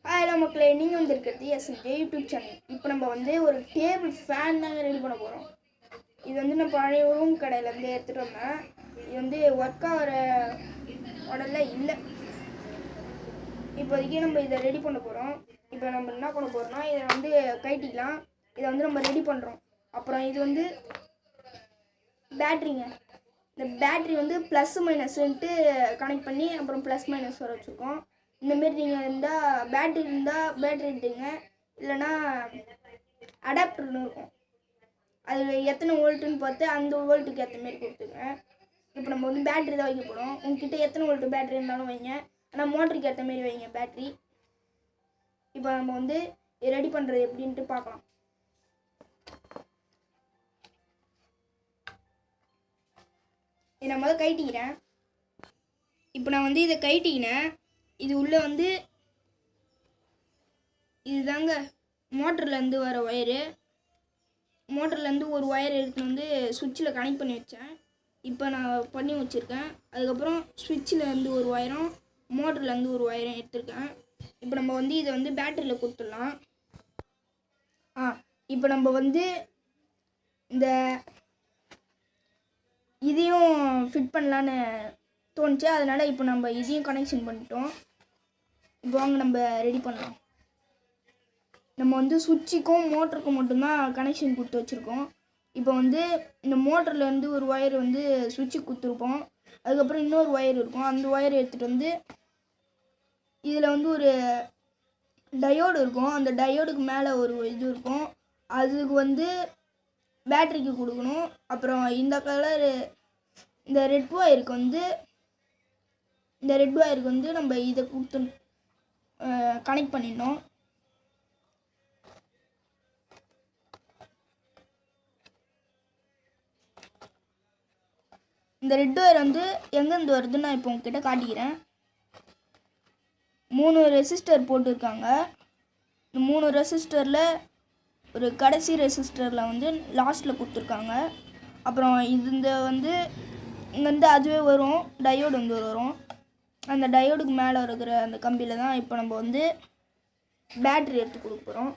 Hi மக்களே, நீங்கள் வந்துருக்கிறது SNJ YouTube channel. இப்போ நம்ம வந்து ஒரு டேபிள் ஃபேன் தாங்க ரெடி பண்ண போகிறோம். இது வந்து நான் பழைய ரூம் கடையிலேருந்து எடுத்துகிட்டு வந்தேன். இது வந்து ஒர்க் ஆகிற மாடலில் இல்லை. இப்போதைக்கு நம்ம இதை ரெடி பண்ண போகிறோம். இப்போ நம்ம என்ன பண்ண போகிறோம்னா, இதை வந்து கட்டிக்கலாம். இதை வந்து நம்ம ரெடி பண்ணுறோம். அப்புறம் இது வந்து பேட்ரிங்க. இந்த பேட்ரி வந்து ப்ளஸ் மைனஸ்ன்ட்டு கனெக்ட் பண்ணி அப்புறம் ப்ளஸ் மைனஸ் வர வச்சுருக்கோம். இந்தமாரி நீங்கள் இருந்தால் பேட்ரி எடுத்துங்க, இல்லைன்னா அடாப்டர்னு இருக்கும். அது எத்தனை வோல்ட்டுன்னு பார்த்து அந்த வோல்ட்டுக்கு ஏற்ற மாரி கொடுத்துங்க. இப்போ நம்ம வந்து பேட்ரி தான் வைக்க போகிறோம். உங்ககிட்ட எத்தனை வோல்ட்டு பேட்ரி இருந்தாலும் வைங்க, ஆனால் மோட்டருக்கு ஏற்ற மாரி வைங்க பேட்ரி. இப்போ நம்ம வந்து ரெடி பண்ணுறது எப்படின்ட்டு பார்க்கலாம். இதை நான் முதல்ல கட்டிக்கிறேன். இப்போ நான் வந்து இதை கட்டிக்கினேன். இது உள்ளே வந்து இதுதாங்க மோட்டர்லேருந்து வர ஒயரு. மோட்டர்லேருந்து ஒரு ஒயர் எடுத்துன்னு வந்து சுவிட்சில் கனெக்ட் பண்ணி வச்சேன். இப்போ நான் பண்ணி வச்சுருக்கேன். அதுக்கப்புறம் சுவிட்சிலேருந்து ஒரு ஒயரும் மோட்டர்லேருந்து ஒரு ஒயரும் எடுத்துருக்கேன். இப்போ நம்ம வந்து இதை வந்து பேட்டரியில் கொடுத்துடலாம். இப்போ நம்ம வந்து இந்த இதையும் ஃபிட் பண்ணலான்னு தோணுச்சு. அதனால் இப்போ நம்ம இதையும் கனெக்ஷன் பண்ணிட்டோம். இப்போ வாங்க நம்ம ரெடி பண்ணலாம். நம்ம வந்து சுவிட்சுக்கும் மோட்டருக்கும் மட்டும்தான் கனெக்ஷன் கொடுத்து வச்சுருக்கோம். இப்போ வந்து இந்த மோட்டர்லேருந்து ஒரு ஒயர் வந்து சுவிட்சுக்கு கொடுத்துருப்போம். அதுக்கப்புறம் இன்னொரு ஒயர் இருக்கும். அந்த ஒயர் எடுத்துகிட்டு வந்து இதில் வந்து ஒரு டயோடு இருக்கும். அந்த டயோடுக்கு மேலே ஒரு இது இருக்கும். அதுக்கு வந்து பேட்டரிக்கு கொடுக்கணும். அப்புறம் இந்த கலரு இந்த ரெட் ஒயருக்கு வந்து நம்ம இதை கொடுத்து கனெக்ட் பண்ணிடணும். இந்த ரெட் ஒயர் வந்து எங்கேருந்து வருதுன்னு நான் இப்போ உங்ககிட்ட காட்டிக்கிறேன். 3 ரெசிஸ்டர் போட்டிருக்காங்க. இந்த 3 ரெசிஸ்டரில் ஒரு கடைசி ரெசிஸ்டரில் வந்து லாஸ்ட்டில் கொடுத்துருக்காங்க. அப்புறம் இந்த வந்து இங்கேருந்து அதுவே வரும், டயோடு வந்து வரும். அந்த டயோடுக்கு மேலே இருக்கிற அந்த கம்பியில் தான் இப்போ நம்ம வந்து பேட்ரி எடுத்து கொடுக்க போகிறோம்.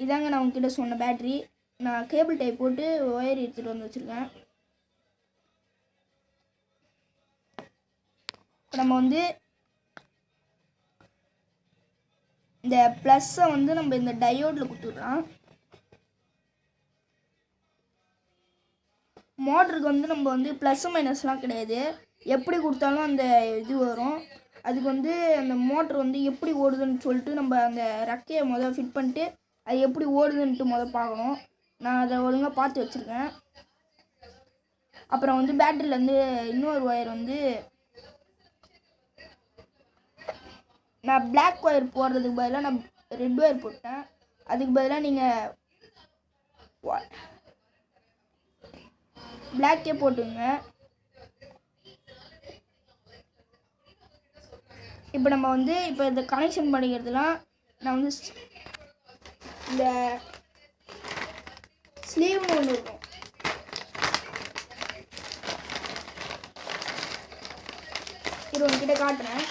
இதாங்க நான் உங்ககிட்ட சொன்ன பேட்ரி. நான் கேபிள் டைப் போட்டு ஒயர் எடுத்துகிட்டு வந்து வச்சுருக்கேன். இப்போ நம்ம வந்து இந்த ப்ளஸ்ஸை வந்து நம்ம இந்த டயோடில் கொடுத்துடலாம். மோட்டருக்கு வந்து நம்ம வந்து ப்ளஸ் மைனஸ்லாம் கிடையாது, எப்படி கொடுத்தாலும் அந்த இது வரும். அதுக்கு வந்து அந்த மோட்ரு வந்து எப்படி ஓடுதுன்னு சொல்லிட்டு நம்ம அந்த ரெக்கையை முதல் ஃபிட் பண்ணிட்டு அது எப்படி ஓடுதுன்ட்டு முதல் பார்க்கணும். நான் அதை ஒழுங்காக பார்த்து வச்சுருக்கேன். அப்புறம் வந்து பேட்டரியிலேருந்து இன்னொரு ஒயர் வந்து நான் பிளாக் ஒயர் போடுறதுக்கு பதிலாக நான் ரெட் ஒயர் போட்டேன். அதுக்கு பதிலாக நீங்கள் பிளாக்கே போட்டுங்க. இப்போ நம்ம வந்து இப்போ இந்த கனெக்ஷன் பண்ணிக்கிறதுலாம் நான் வந்து இந்த ஸ்லீவ்னு ஒன்று இருக்கும். இது உங்ககிட்ட காட்டுறேன்.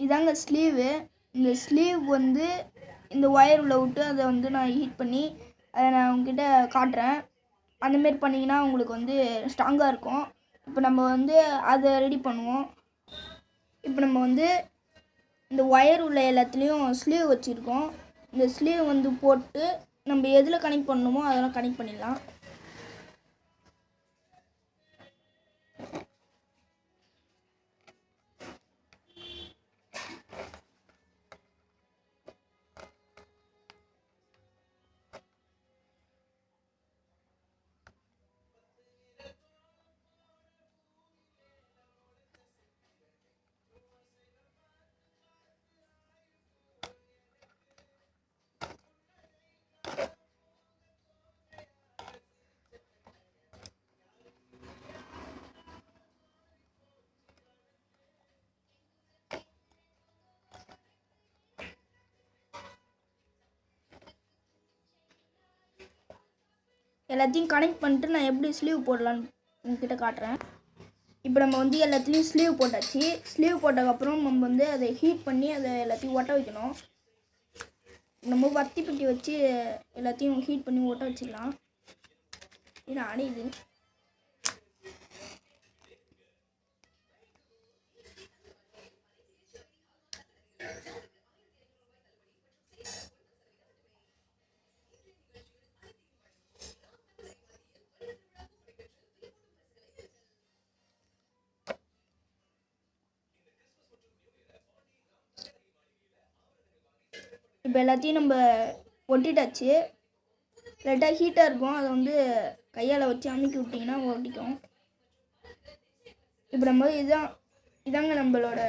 இதாங்க ஸ்லீவு. இந்த ஸ்லீவ் வந்து இந்த ஒயர் உள்ள விட்டு அதை வந்து நான் ஹீட் பண்ணி அதை நான் உங்ககிட்ட காட்டுறேன். அந்தமாரி பண்ணிங்கன்னா உங்களுக்கு வந்து ஸ்ட்ராங்காக இருக்கும். இப்போ நம்ம வந்து அதை ரெடி பண்ணுவோம். இப்போ நம்ம வந்து இந்த ஒயர் உள்ள எல்லாத்துலேயும் ஸ்லீவ் வச்சுருக்கோம். இந்த ஸ்லீவ் வந்து போட்டு நம்ம எதில் கனெக்ட் பண்ணணுமோ அதெல்லாம் கனெக்ட் பண்ணிடலாம். எல்லாத்தையும் கனெக்ட் பண்ணிட்டு நான் எப்படி ஸ்லீவ் போடலான்னு உங்ககிட்ட காட்டுறேன். இப்போ நம்ம வந்து எல்லாத்துலேயும் ஸ்லீவ் போட்டாச்சு. ஸ்லீவ் போட்டதுக்கப்புறம் நம்ம வந்து அதை ஹீட் பண்ணி அதை எல்லாத்தையும் ஒட்ட வைக்கணும். நம்ம வத்தி பெட்டி வச்சு எல்லாத்தையும் ஹீட் பண்ணி ஒட்ட வச்சுக்கலாம். இது அடையுது. இப்போ எல்லாத்தையும் நம்ம ஒட்டிட்டாச்சு. லைட்டாக ஹீட்டாக இருக்கும், அதை வந்து கையால் வச்சு அமுக்கி விட்டிங்கன்னா ஒட்டிக்கும். இப்போ நம்ம இதாங்க நம்மளோட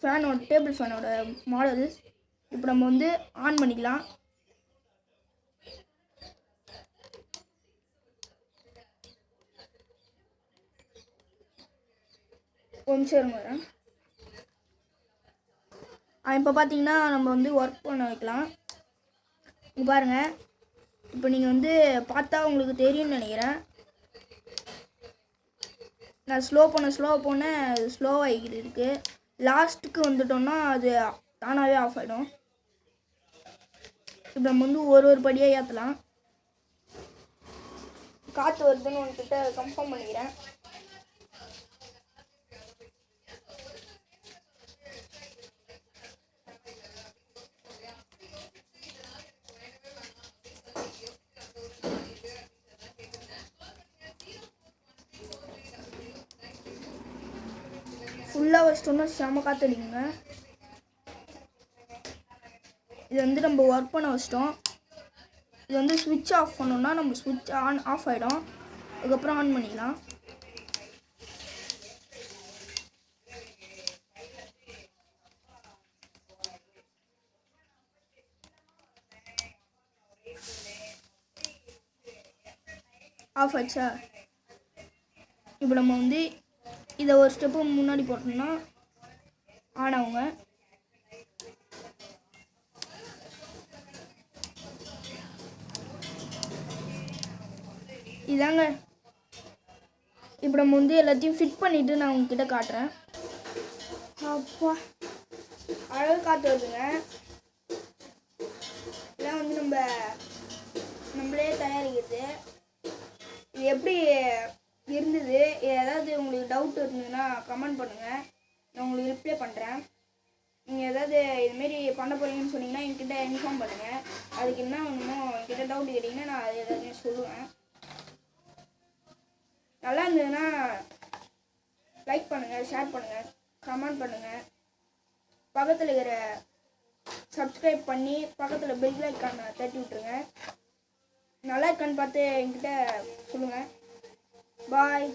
ஃபேனோட டேபிள் ஃபேனோட மாடல். இப்போ நம்ம வந்து ஆன் பண்ணிக்கலாம். கொஞ்சம் வரேன். இப்போ பார்த்தீங்கன்னா நம்ம வந்து ஒர்க் பண்ண வைக்கலாம். இங்கே பாருங்கள், இப்போ நீங்கள் வந்து பார்த்தா உங்களுக்கு தெரியும்னு நினைக்கிறேன். நான் ஸ்லோ பண்ண ஸ்லோவாகிக்கிட்டு இருக்குது. லாஸ்ட்டுக்கு வந்துட்டோம்னா அது தானாகவே ஆஃப் ஆகிடும். இப்போ நம்ம வந்து ஒரு படியாக ஏற்றலாம். காற்று வருதுன்னு உங்ககிட்ட கன்ஃபார்ம் பண்ணிக்கிறேன். ஃபுல்லாக வச்சிட்டோம்னா செம காற்றடிக்குங்க. இது வந்து நம்ம ஒர்க் பண்ண வச்சிட்டோம். இது வந்து ஸ்விட்ச் ஆஃப் பண்ணோம்னா நம்ம ஸ்விட்ச் ஆஃப் ஆகிடும். அதுக்கப்புறம் ஆன் பண்ணிக்கலாம். ஆஃப் ஆச்சா? இப்போ நம்ம வந்து இதை ஒரு ஸ்டெப்பு முன்னாடி போட்டோம்னா ஆன் ஆகுங்க. இதாங்க இப்போ நம்ம வந்து எல்லாத்தையும் ஃபிட் பண்ணிவிட்டு நான் உங்ககிட்ட காட்டுறேன். அப்பா அழகாக காற்று வருதுங்க. இதெல்லாம் வந்து நம்மளே தயாரிக்கிறது. இது எப்படி இருந்தது? ஏதாவது உங்களுக்கு டவுட் இருந்ததுன்னா கமெண்ட் பண்ணுங்கள், நான் உங்களுக்கு ரிப்ளை பண்ணுறேன். நீங்கள் ஏதாவது இதுமாரி பண்ண போகிறீங்கன்னு சொன்னீங்கன்னா என்கிட்ட இன்ஃபார்ம் பண்ணுங்கள். அதுக்கு என்ன வேணுமோ என்கிட்ட டவுட் கேட்டிங்கன்னா நான் அது எல்லாத்தையும் சொல்லுவேன். நல்லா இருந்ததுன்னா லைக் பண்ணுங்கள், ஷேர் பண்ணுங்கள், கமெண்ட் பண்ணுங்கள். பக்கத்தில் இருக்கிற சப்ஸ்கிரைப் பண்ணி பக்கத்தில் பெல் ஐக்கானை தட்டி விட்ருங்க. நல்லா இருக்கான்னு பார்த்து என்கிட்ட சொல்லுங்கள். பாய்.